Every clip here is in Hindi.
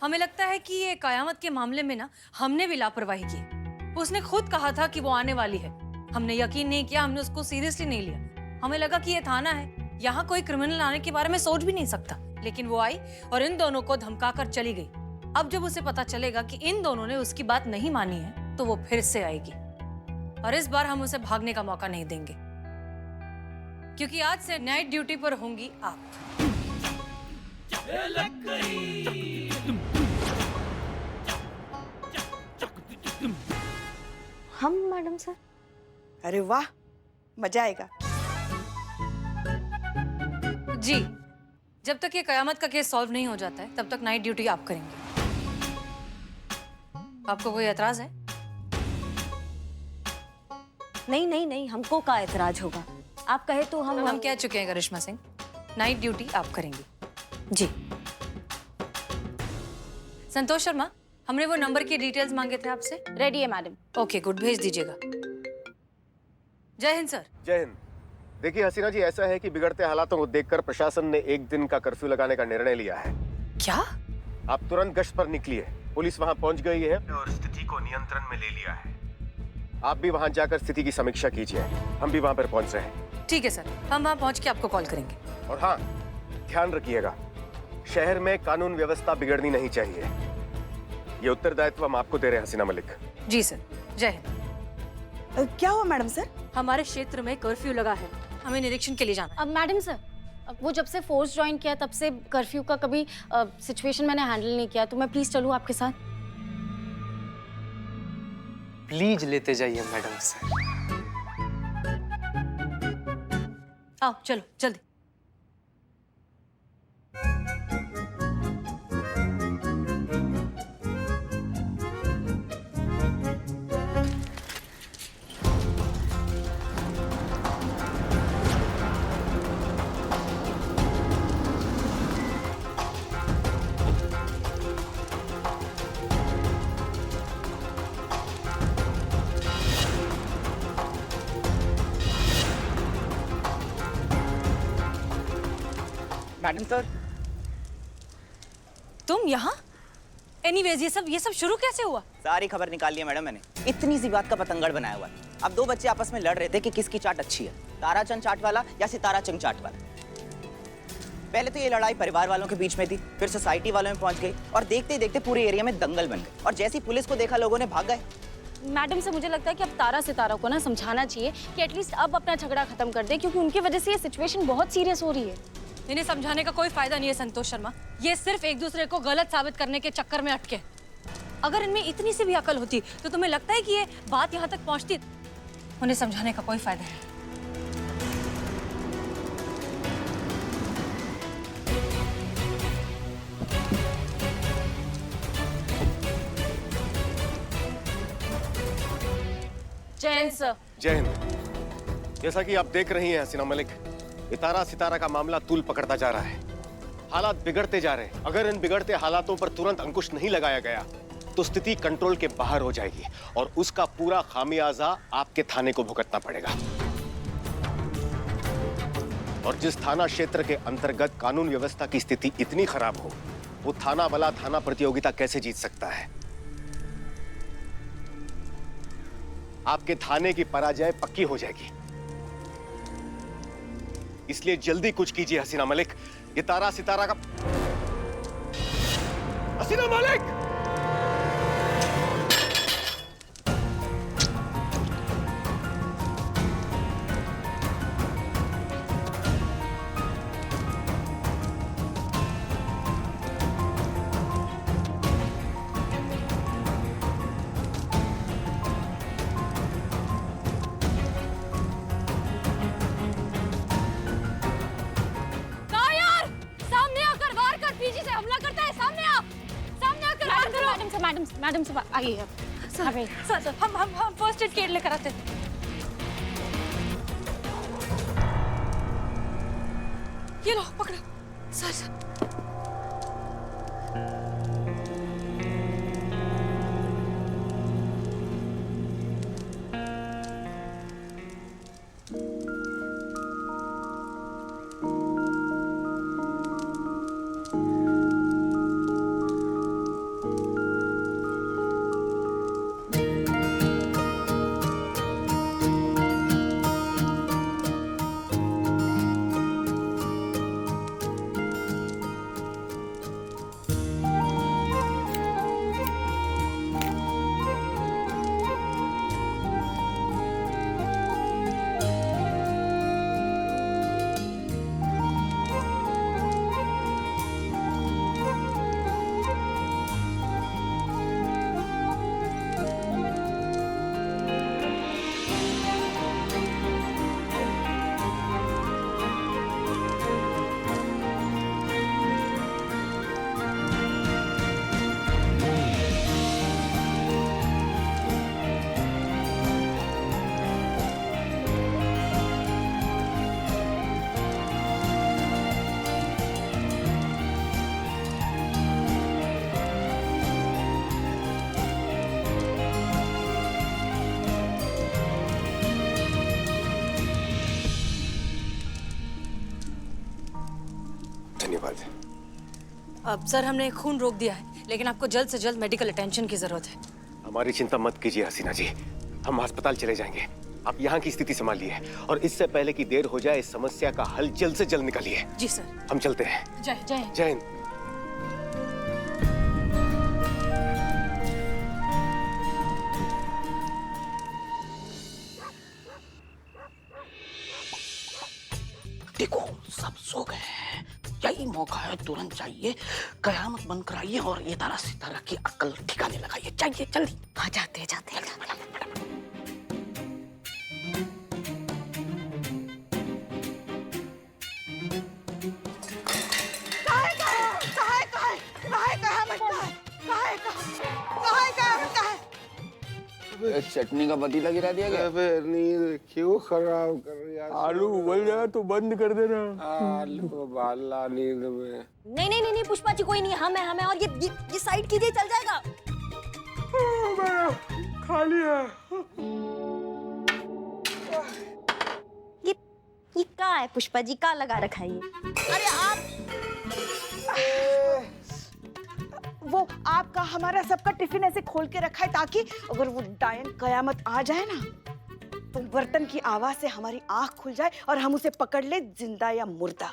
हमें लगता है कि ये कयामत के मामले में ना हमने भी लापरवाही की। उसने खुद कहा था कि वो आने वाली है। हमने यकीन नहीं किया, हमने उसको सीरियसली नहीं लिया। हमें लगा कि ये थाना है, यहाँ कोई क्रिमिनल आने के बारे में सोच भी नहीं सकता। लेकिन वो आई और इन दोनों को धमका कर चली गई। अब जब उसे पता चलेगा कि इन दोनों ने उसकी बात नहीं मानी है तो वो फिर से आएगी, और इस बार हम उसे भागने का मौका नहीं देंगे, क्योंकि आज से नाइट ड्यूटी पर होंगी आप। हम मैडम सर? अरे वाह, मजा आएगा। जी, जब तक ये कयामत का केस सॉल्व नहीं हो जाता है तब तक नाइट ड्यूटी आप करेंगे। आपको कोई एतराज है? नहीं नहीं नहीं, हमको का एतराज होगा। आप कहे तो हम कह चुके हैं करिश्मा सिंह, नाइट ड्यूटी आप करेंगी। जी। संतोष शर्मा, हमने वो नंबर की डिटेल्स मांगे थे आपसे। रेडी है मैडम। ओके गुड, भेज दीजिएगा। जय हिंद सर। जय हिंद। देखिए हसीना जी, ऐसा है कि बिगड़ते हालातों को देखकर प्रशासन ने 1 दिन का कर्फ्यू लगाने का निर्णय लिया है। क्या? आप तुरंत गश्त पर निकलिए। पुलिस वहां पहुंच गई है और स्थिति को नियंत्रण में ले लिया है। आप भी वहां जाकर स्थिति की समीक्षा कीजिए। हम भी वहां पर पहुंच रहे हैं। ठीक है सर, हम वहां पहुंच के आपको कॉल करेंगे। और हाँ, ध्यान रखिएगा, शहर में कानून व्यवस्था बिगड़नी नहीं चाहिए। ये उत्तरदायित्व हम आपको दे रहे हैं हसीना मलिक। जी सर, जय हिंद। क्या हुआ मैडम सर? हमारे क्षेत्र में कर्फ्यू लगा है, हमें निरीक्षण के लिए जाना है। अब मैडम सर, वो जब से फोर्स ज्वाइन किया तब से कर्फ्यू का कभी सिचुएशन मैंने हैंडल नहीं किया, तो मैं प्लीज चलूं आपके साथ? प्लीज लेते जाइए मैडम सर। आओ चलो जल्दी। मैडम सर, तुम यहाँ? एनीवेज, ये सब शुरू कैसे हुआ? सारी खबर निकाल ली है मैडम मैंने। इतनी सी बात का पतंगड़ बनाया हुआ है। अब 2 बच्चे आपस में लड़ रहे थे कि किसकी चाट अच्छी है, ताराचंद चाट वाला या सितारा चंद चाट वाला। पहले तो ये लड़ाई परिवार वालों के बीच में थी, फिर सोसाइटी वालों में पहुंच गई और देखते ही देखते पूरे एरिया में दंगल बन गए। और जैसी पुलिस को देखा लोगों ने भाग गए। मैडम से मुझे लगता है कि अब तारा सितारा को ना समझाना चाहिए कि एटलीस्ट अब अपना झगड़ा खत्म कर दे, क्योंकि उनकी वजह से ये सिचुएशन बहुत सीरियस हो रही है। इन्हें समझाने का कोई फायदा नहीं है संतोष शर्मा, ये सिर्फ एक दूसरे को गलत साबित करने के चक्कर में अटके। अगर इनमें इतनी सी भी अकल होती तो तुम्हें लगता है कि ये बात यहाँ तक पहुँचती? उन्हें समझाने का कोई फायदा नहीं। जय हिंद सर। जय हिंद। जैसा कि आप देख रही हैं हसीना मलिक, ये तारा सितारा का मामला तूल पकड़ता जा रहा है। हालात बिगड़ते जा रहे हैं। अगर इन बिगड़ते हालातों पर तुरंत अंकुश नहीं लगाया गया तो स्थिति कंट्रोल के बाहर हो जाएगी और उसका पूरा खामियाजा आपके थाने को भुगतना पड़ेगा। और जिस थाना क्षेत्र के अंतर्गत कानून व्यवस्था की स्थिति इतनी खराब हो, वो थाना वाला थाना प्रतियोगिता कैसे जीत सकता है? आपके थाने की पराजय पक्की हो जाएगी। इसलिए जल्दी कुछ कीजिए हसीना मलिक। ये तारा सितारा का... हसीना मलिक! मैडम से आइए सर, हम फर्स्ट एड किट लेकर आते हैं। ये लो पकड़ो। सर अब सर हमने खून रोक दिया है, लेकिन आपको जल्द से जल्द मेडिकल अटेंशन की जरूरत है। हमारी चिंता मत कीजिए हसीना जी, हम अस्पताल चले जाएंगे। आप यहाँ की स्थिति संभालिए और इससे पहले कि देर हो जाए इस समस्या का हल जल्द से जल्द निकालिए। जी सर। हम चलते हैं। जय जय। जय हिंद। देखो सब सो गए हैं, यही मौका है, तुरंत जाइए, कयामत बंद कराइए और ये तारा सितारा की अक्ल ठिकाने लगाइए। चाहिए जल्दी। हाँ जाते हैं जाते हैं। चटनी का पतीला गिरा दिया गया। नींद क्यों खराब कर रही है? आलू उबल जाए तो बंद कर देना। आलू उबाला नींद में। नहीं पुष्पा जी कोई नहीं, हम है और ये साइड कीजिए, चल जाएगा। खा लिया। ये क्या है पुष्पा जी, क्या लगा रखा है ये? अरे आप वो आपका हमारा सबका टिफिन ऐसे खोल के रखा है ताकि अगर वो डायन कयामत आ जाए ना तो बर्तन की आवाज से हमारी आंख खुल जाए और हम उसे पकड़ ले जिंदा या मुर्दा।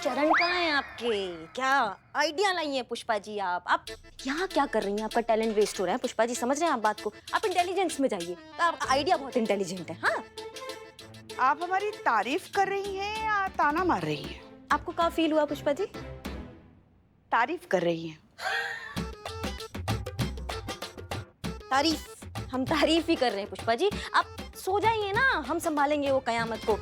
चरण कहाँ हैं आपके? क्या आइडिया लाई है पुष्पा जी आप यहाँ क्या कर रही हैं? आपका टैलेंट वेस्ट हो रहा है पुष्पा जी, समझ रहे हैं आप बात को? आप इंटेलिजेंस में जाइए, आपका आइडिया बहुत इंटेलिजेंट है। हाँ आप हमारी तारीफ कर रही हैं या ताना मार रही हैं? आपको क्या फील हुआ पुष्पा जी? तारीफ कर रही हैं। तारीफ? हम तारीफ ही कर रहे हैं पुष्पा जी, आप सो जाइए ना, हम संभालेंगे वो कयामत को।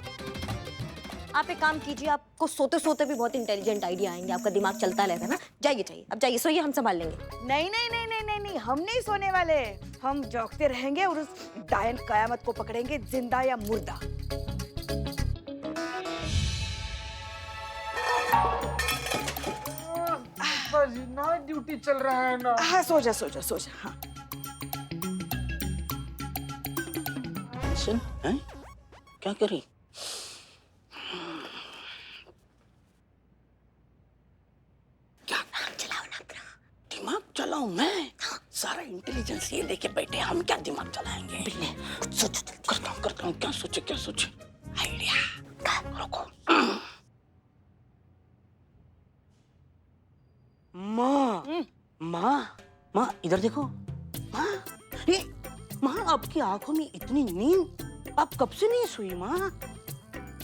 आप एक काम कीजिए, आपको सोते सोते भी बहुत इंटेलिजेंट आइडिया आएंगे, आपका दिमाग चलता रहेगा ना। जाइए अब जाइए, सोइए, हम संभाल लेंगे। नहीं, हम नहीं सोने वाले, हम जागते रहेंगे और उस डायन कयामत को पकड़ेंगे जिंदा या मुर्दा। नाइट ड्यूटी चल रहा है ना। हाँ सो जा हाँ। सुन, हैं? क्या करी? क्या चलाओ ना अपना दिमाग चलाऊं मैं? सारा इंटेलिजेंस ये लेके बैठे, हम क्या दिमाग चलाएंगे? कुछ सोचो। करता हूँ, क्या सोचे? आइडिया। रुको। माँ इधर देखो। माँ आपकी आंखों में इतनी नींद, आप कब से नहीं सोई माँ?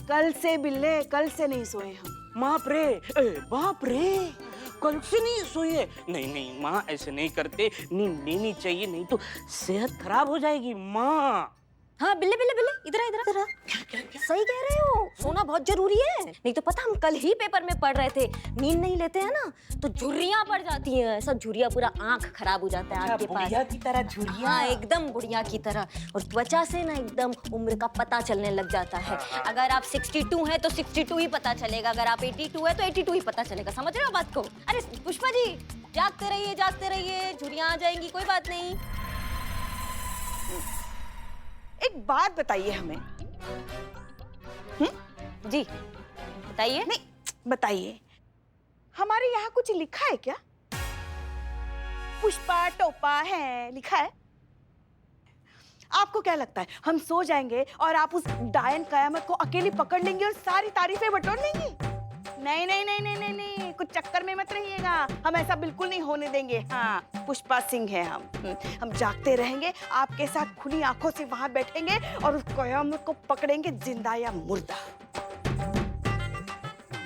कल से बिल्ले, कल से नहीं सोए हम। बाप रे, कल से नहीं सोए? नहीं माँ, ऐसे नहीं करते, नींद लेनी चाहिए, नहीं तो सेहत खराब हो जाएगी माँ। हाँ बिल्ले इधर आ। सही कह रहे हो, सोना बहुत जरूरी है। नहीं तो पता, हम कल ही पेपर में पढ़ रहे थे, नींद नहीं लेते हैं ना तो झुर्रियां पड़ जाती हैं। सब झुर्रियां, पूरा आंख खराब हो जाता है आपके पास। बुढ़िया की तरह झुर्रियां। हाँ एकदम बुढ़िया की तरह। और त्वचा से ना एकदम उम्र का पता चलने लग जाता है। अगर आप 62 हैं तो 62 ही पता चलेगा, अगर आप 82 हैं तो 82 ही पता चलेगा। समझ रहे हो बात को? अरे पुष्पा जी, जागते रहिए, झुर्रियां आ जाएंगी, कोई बात नहीं। एक बात बताइए हमें। जी बताइए। नहीं बताइए, हमारे यहाँ कुछ लिखा है क्या? पुष्पा टोपा है लिखा है? आपको क्या लगता है हम सो जाएंगे और आप उस डायन कयामत को अकेली पकड़ लेंगे और सारी तारीफें बटोर लेंगी? नहीं, कुछ चक्कर में मत रहिएगा, हम ऐसा बिल्कुल नहीं होने देंगे। हाँ, पुष्पा सिंह है हम जागते रहेंगे, आपके साथ खुली आंखों से वहां बैठेंगे और उस कयामत को पकड़ेंगे जिंदा या मुर्दा।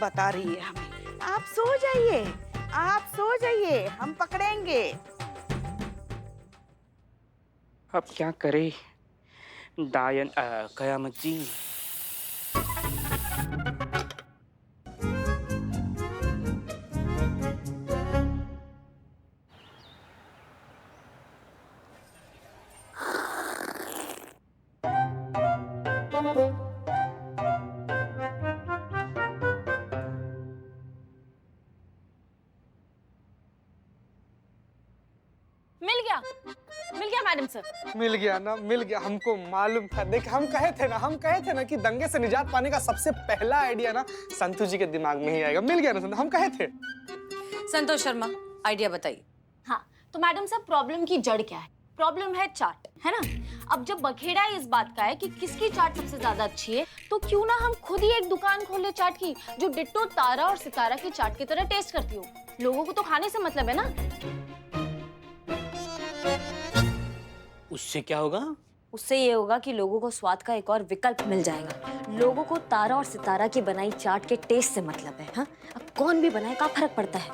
बता रही है हमें। आप सो जाइए, हम पकड़ेंगे। अब क्या करे डायन कयामत जी? मिल गया मैडम सर। मिल गया ना, मिल गया, हमको मालूम था। देख हम कहे थे ना कि दंगे से निजात पाने का सबसे पहला आइडिया ना संतू जी के दिमाग में ही आएगा। मिल गया ना संतू, हम कहे थे। संतोष शर्मा, आइडिया बताइए। हाँ तो मैडम साहब, प्रॉब्लम की जड़ क्या है? प्रॉब्लम है चाट, है ना? अब जब बखेड़ा इस बात का है कि किसकी चाट सबसे ज्यादा अच्छी है, तो क्यों ना हम खुद ही एक दुकान खोल ले चाट की, जो डिट्टो तारा और सितारा की चाट की तरह टेस्ट करती हो। लोगों को तो खाने से मतलब है ना। उससे क्या होगा? उससे ये होगा कि लोगों को स्वाद का एक और विकल्प मिल जाएगा। लोगों को तारा और सितारा की बनाई चाट के टेस्ट से मतलब है। हाँ, अब कौन भी बनाए, क्या फर्क पड़ता है?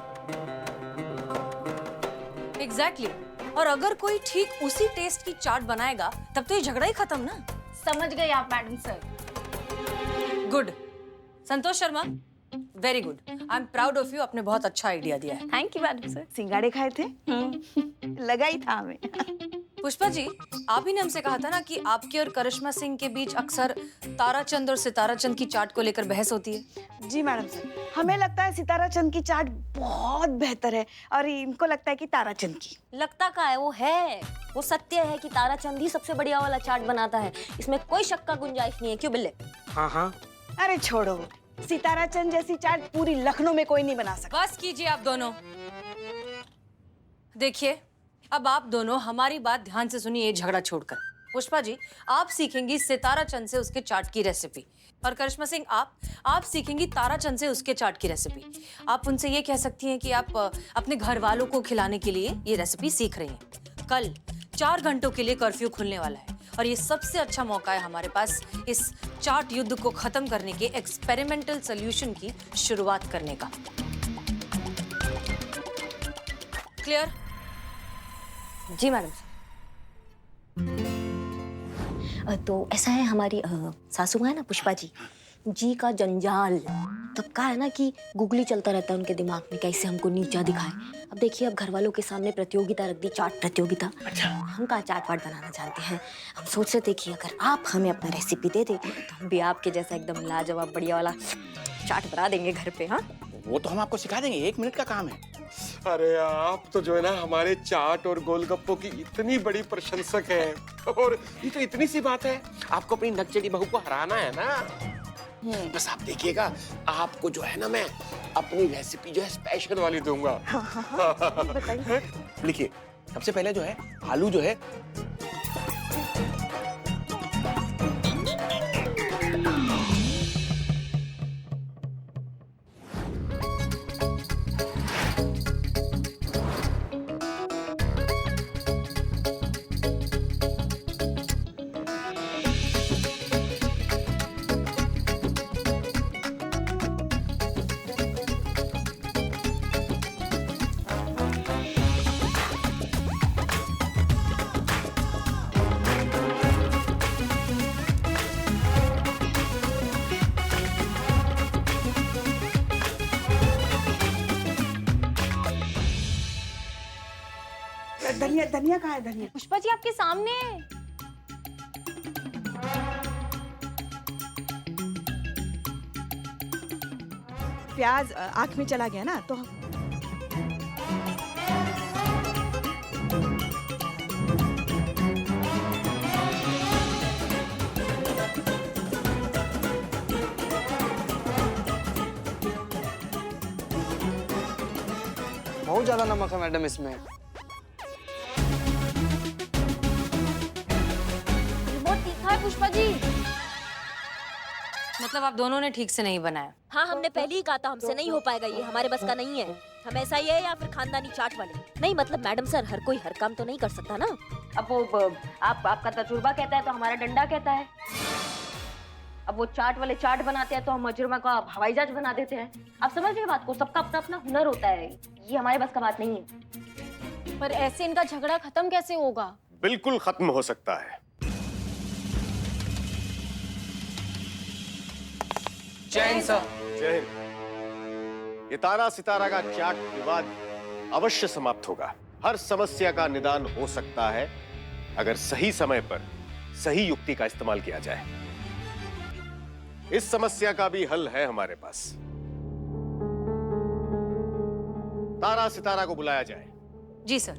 एग्जैक्टली। और अगर कोई ठीक उसी टेस्ट की चाट बनाएगा तब तो ये झगड़ा ही खत्म ना। समझ गए आप madam sir. Good Santosh Sharma, very good. I am proud of you, आपने बहुत अच्छा आइडिया दिया है। Thank you madam sir. सिंगाड़े खाए थे? लगा ही था हमें। पुष्पा जी, आप ही ने हमसे कहा था ना कि आपके और करिश्मा सिंह के बीच अक्सर ताराचंद और सिताराचंद की चाट को लेकर बहस होती है। जी मैडम सर, हमें लगता है सितारा चंद की चाट बहुत बेहतर है और इनको लगता है कि ताराचंद की। लगता का है, वो है, वो सत्य है कि ताराचंद ही सबसे बढ़िया वाला चाट बनाता है। इसमें कोई शक का गुंजाइश नहीं है। क्यों बिल्ले? हाँ हाँ, अरे छोड़ो, सितारा चंद जैसी चाट पूरी लखनऊ में कोई नहीं बना सकता। बस कीजिए आप दोनों। देखिए, अब आप दोनों हमारी बात ध्यान से सुनिए, झगड़ा छोड़कर। पुष्पा जी, आप सीखेंगी सिताराचंद से उसके चाट की रेसिपी, और करिश्मा सिंह आप सीखेंगी ताराचंद से उसके चाट की रेसिपी। आप उनसे ये कह सकती हैं कि आप अपने घर वालों को खिलाने के लिए ये रेसिपी सीख रही हैं। कल 4 घंटों के लिए कर्फ्यू खुलने वाला है और ये सबसे अच्छा मौका है हमारे पास इस चाट युद्ध को खत्म करने के एक्सपेरिमेंटल सॉल्यूशन की शुरुआत करने का। क्लियर? जी मैडम। तो ऐसा है, हमारी सासू माँ है ना पुष्पा जी का जंजाल तब का है ना कि गुगली चलता रहता है उनके दिमाग में, कैसे हमको नीचा दिखाए। अब देखिए, अब घर वालों के सामने प्रतियोगिता रख दी, चाट प्रतियोगिता। हम कहाँ चाट वाट बनाना जानते हैं। हम सोच रहे थे कि अगर आप हमें अपना रेसिपी दे दे तो हम भी आपके जैसा एकदम लाजवाब बढ़िया वाला चाट बना देंगे घर पे। हाँ, वो तो हम आपको सिखा देंगे, 1 मिनट का काम है। अरे आप तो जो है ना हमारे चाट और गोलगप्पों की इतनी बड़ी प्रशंसक हैं, और ये तो इतनी सी बात है, आपको अपनी नकचड़ी बहू को हराना है ना। बस आप देखिएगा, आपको जो है ना मैं अपनी रेसिपी जो है स्पेशल वाली दूंगा। बताइए। लिखिए, सबसे पहले जो है आलू जो है धनिया कहाँ है? धनिया पुष्पा जी आपके सामने। प्याज आँख में चला गया ना, तो बहुत ज्यादा नमक है मैडम इसमें। बहुत तीखा है पुष्पा जी। मतलब आप दोनों ने ठीक से नहीं बनाया। हाँ, हमने पहले ही कहा था हमसे नहीं हो पाएगा, ये हमारे बस का नहीं है। हम ऐसा ही है या फिर खानदानी चाट वाले नहीं। मतलब मैडम सर, हर कोई हर काम तो नहीं कर सकता ना। अब वो आपका तजुर्बा कहता है तो हमारा डंडा कहता है। अब वो चाट वाले चाट बनाते हैं तो हम मजरमा का हवाई जहाज बना देते हैं। आप समझ रहे बात को? सबका अपना अपना हुनर होता है, ये हमारे बस का बात नहीं है। पर ऐसे इनका झगड़ा खत्म कैसे होगा? बिल्कुल खत्म हो सकता है। जय हिंद सर। जय हिंद। ये तारा सितारा का चाट विवाद अवश्य समाप्त होगा। हर समस्या का निदान हो सकता है अगर सही समय पर सही युक्ति का इस्तेमाल किया जाए। इस समस्या का भी हल है हमारे पास। तारा सितारा को बुलाया जाए। जी सर।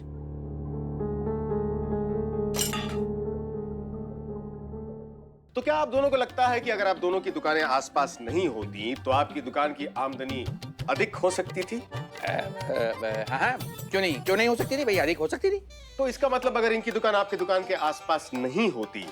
तो क्या आप दोनों को लगता है कि अगर आप दोनों की दुकानें आसपास नहीं होती तो आपकी दुकान की आमदनी अधिक हो सकती थी? हाँ, क्यों नहीं हो सकती थी भाई, अधिक हो सकती थी। तो इसका मतलब अगर इनकी दुकान आपकी दुकान के आसपास नहीं होती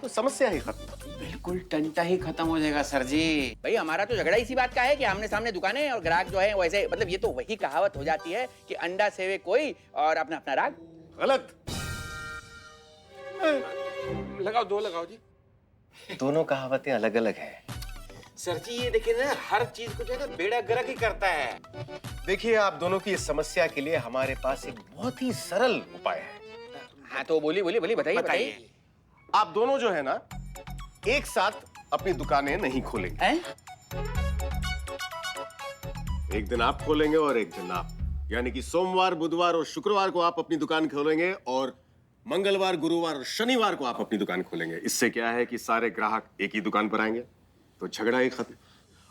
तो समस्या ही खत्म। बिल्कुल टंटा ही खत्म हो जाएगा सर जी। भाई हमारा तो झगड़ा इसी बात का है कि आमने सामने दुकानें और ग्राहक जो है वैसे, मतलब ये तो वही कहावत हो जाती है कि अंडा सेवे कोई और अपना अपना राग। गलत। लगाओ, दो लगाओ जी। दोनों कहावतें अलग अलग हैं। सर जी ये देखिए ना, हर चीज को जो है ना बेड़ा गर्क ही करता है। देखिए, आप दोनों की इस समस्या के लिए हमारे पास एक बहुत ही सरल उपाय है। हाँ तो बोलिए बताइए। आप दोनों जो है ना एक साथ अपनी दुकानें नहीं खोलेंगे। हैं? एक दिन आप खोलेंगे और एक दिन आप, यानी कि सोमवार, बुधवार और शुक्रवार को आप अपनी दुकान खोलेंगे और मंगलवार, गुरुवार और शनिवार को आप अपनी दुकान खोलेंगे। इससे क्या है कि सारे ग्राहक एक ही दुकान पर आएंगे, तो झगड़ा ही खत्म।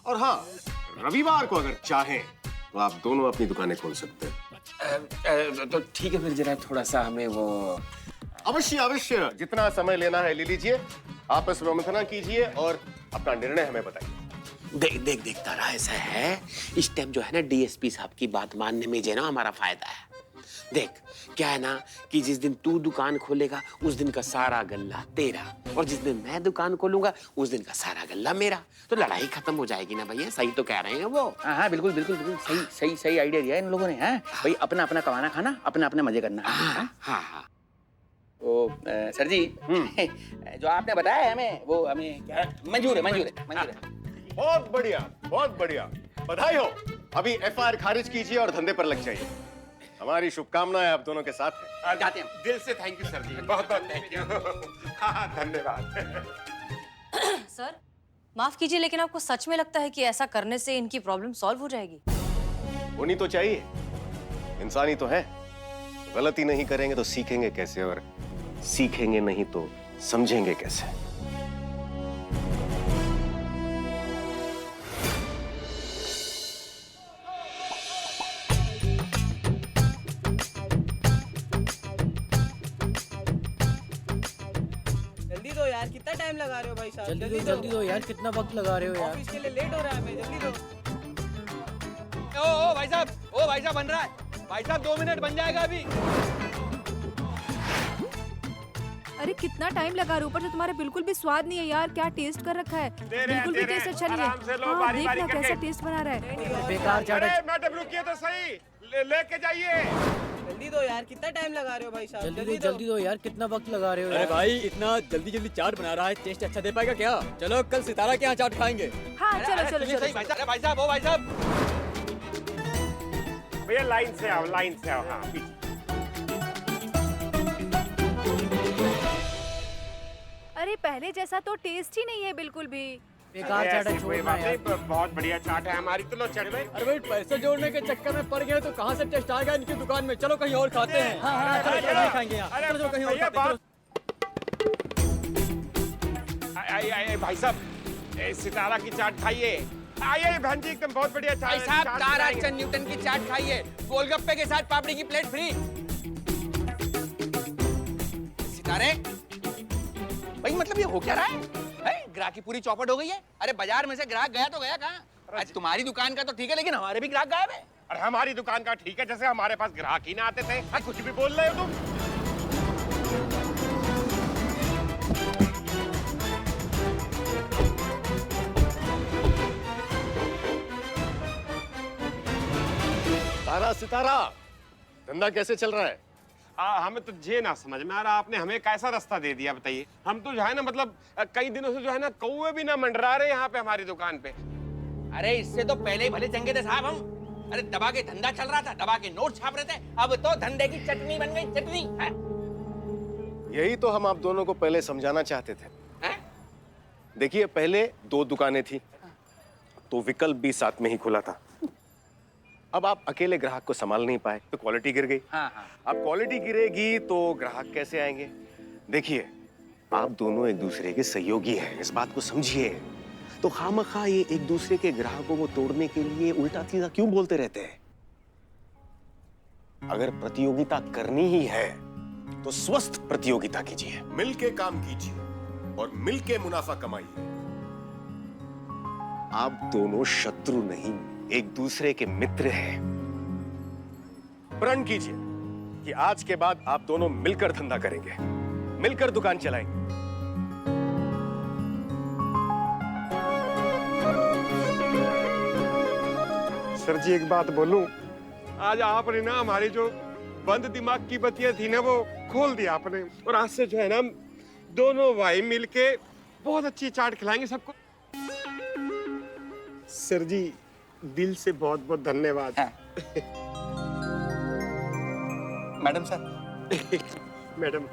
और हाँ, रविवार को अगर चाहें तो आप दोनों अपनी दुकानें खोल सकते हैं। तो ठीक है, फिर जरा थोड़ा सा हमें वो अवश्य अवश्य, जितना समय लेना है ले लीजिए, आपस में मंथना कीजिए और अपना निर्णय हमें बताइए। देख तारा, ऐसा है इस टाइम जो है ना डीएसपी साहब की बात मानने में जो है ना हमारा फायदा है। देख क्या है ना कि जिस दिन तू दुकान खोलेगा उस दिन का सारा गल्ला तेरा, और जिस दिन मैं दुकान खोलूंगा उस दिन का सारा गल्ला मेरा, तो लड़ाई खत्म हो जाएगी ना भैया। सही तो कह रहे हैं वो। हाँ बिल्कुल सही आइडिया दिया है इन लोगों ने। हैं भाई, अपना अपना कमाना खाना, अपना अपने मजे करना। हाँ। तो सर जी जो आपने बताया है हमें, वो हमें क्या मंजूर है। बहुत बढ़िया, बधाई हो। अभी एफआईआर खारिज कीजिए और धंधे पर लग जाइए। हमारी शुभकामनाएं आप दोनों के साथ हैं। जाते हैं। दिल से थैंक यू सर जी, बहुत बहुत थैंक यू। हाँ, धन्यवाद। सर माफ कीजिए, लेकिन आपको सच में लगता है कि ऐसा करने से इनकी प्रॉब्लम सॉल्व हो जाएगी? होनी तो चाहिए, इंसानी तो है। गलती नहीं करेंगे तो सीखेंगे कैसे, और सीखेंगे नहीं तो समझेंगे कैसे। जल्दी दो यार, कितना टाइम लगा रहे हो भाई साहब? जल्दी दो यार, कितना वक्त लगा रहे हो यार? ऑफिस के लिए लेट हो रहा है, मैं जल्दी दो। ओ भाई साहब बन रहा है। भाई साहब 2 मिनट बन जाएगा अभी। अरे कितना टाइम लगा रहे हो, ऊपर से तुम्हारे बिल्कुल भी स्वाद नहीं है यार। क्या टेस्ट कर रखा है, बिल्कुल भी टेस्ट अच्छा नहीं है। हाँ देखना कैसा टेस्ट बना रहा है। बेकार चाट है। मैडम रुकिए तो सही, लेके जाइए। जल्दी दो यार, कितना टाइम लगा रहे हो भाई साहब? जल्दी दो यार, कितना वक्त लगा रहे हो? अरे भाई, इतना जल्दी चाट बना रहा है, टेस्ट अच्छा दे पाएगा क्या? चलो कल सितारा के यहाँ चाट खाएंगे। हाँ चलो। भाई साहब भैया लाइन से आओ। हाँ पीछे। अरे पहले जैसा तो टेस्ट ही नहीं है बिल्कुल भी। बेकार चाट है, छोड़ना यार। बहुत बढ़िया चाट है हमारी, तो लो चढ़ भाई। अरे भाई, पैसे जोड़ने के चक्कर में पड़ गए तो कहाँ से टेस्ट आएगा इनकी दुकान में? चलो कहीं और खाते हैं। हाँ, चलो नहीं खाएंगे यहाँ। चलो कहीं और खाते हैं। आइए भाई साहब, सितारा की चाट खाइए। आइए बहन जी, एकदम बहुत बढ़िया चाट। भाई साहब ताराचंद न्यूटन की चाट खाइए, गोलगप्पे के साथ पापड़ी की प्लेट फ्री। सितारे भाई, मतलब ये हो क्या रहा है? ग्राहक की पूरी चौपट हो गई है। अरे बाजार में से ग्राहक गया तो गया कहाँ? आज तुम्हारी दुकान का तो ठीक है, लेकिन हमारे भी ग्राहक गायब है। अरे हमारी दुकान का ठीक है, जैसे हमारे पास ग्राहक ही ना आते थे। कुछ भी बोल रहे हो तुम। सितारा, धंधा कैसे चल रहा है? हमें तो ये ना समझ में आ रहा, आपने हमें कैसा रास्ता दे दिया बताइए। हम तो जो है ना, मतलब कई दिनों से जो है ना कौवे भी ना मंडरा रहे यहाँ पे हमारी दुकान पे। अरे इससे तो पहले ही भले चंगे थे साहब हम। अरे दबा के धंधा चल रहा था, दबा के नोट छाप रहे थे, अब तो धंधे की चटनी बन गई, चटनी है? यही तो हम आप दोनों को पहले समझाना चाहते थे। देखिए, पहले 2 दुकानें थी तो विकल्प भी साथ में ही खुला था। अब आप अकेले ग्राहक को संभाल नहीं पाए तो क्वालिटी गिर गई। अब क्वालिटी गिरेगी तो ग्राहक कैसे आएंगे? देखिए, आप दोनों एक दूसरे के सहयोगी हैं, इस बात को समझिए। तो खामखा ये एक दूसरे के ग्राहकों को तोड़ने के लिए उल्टा सीधा क्यों बोलते रहते हैं? अगर प्रतियोगिता करनी ही है तो स्वस्थ प्रतियोगिता कीजिए, मिलके काम कीजिए, और मिलके मुनाफा कमाइए। आप दोनों शत्रु नहीं, एक दूसरे के मित्र हैं। प्रण कीजिए कि आज के बाद आप दोनों मिलकर धंधा करेंगे, मिलकर दुकान चलाएंगे। सर जी एक बात बोलूं, आज आपने ना हमारी जो बंद दिमाग की बत्तियां थी ना वो खोल दिया आपने। और आज से जो है ना दोनों भाई मिलके बहुत अच्छी चाट खिलाएंगे सबको। सर जी दिल से बहुत बहुत धन्यवाद। हाँ। Madam sir. मैडम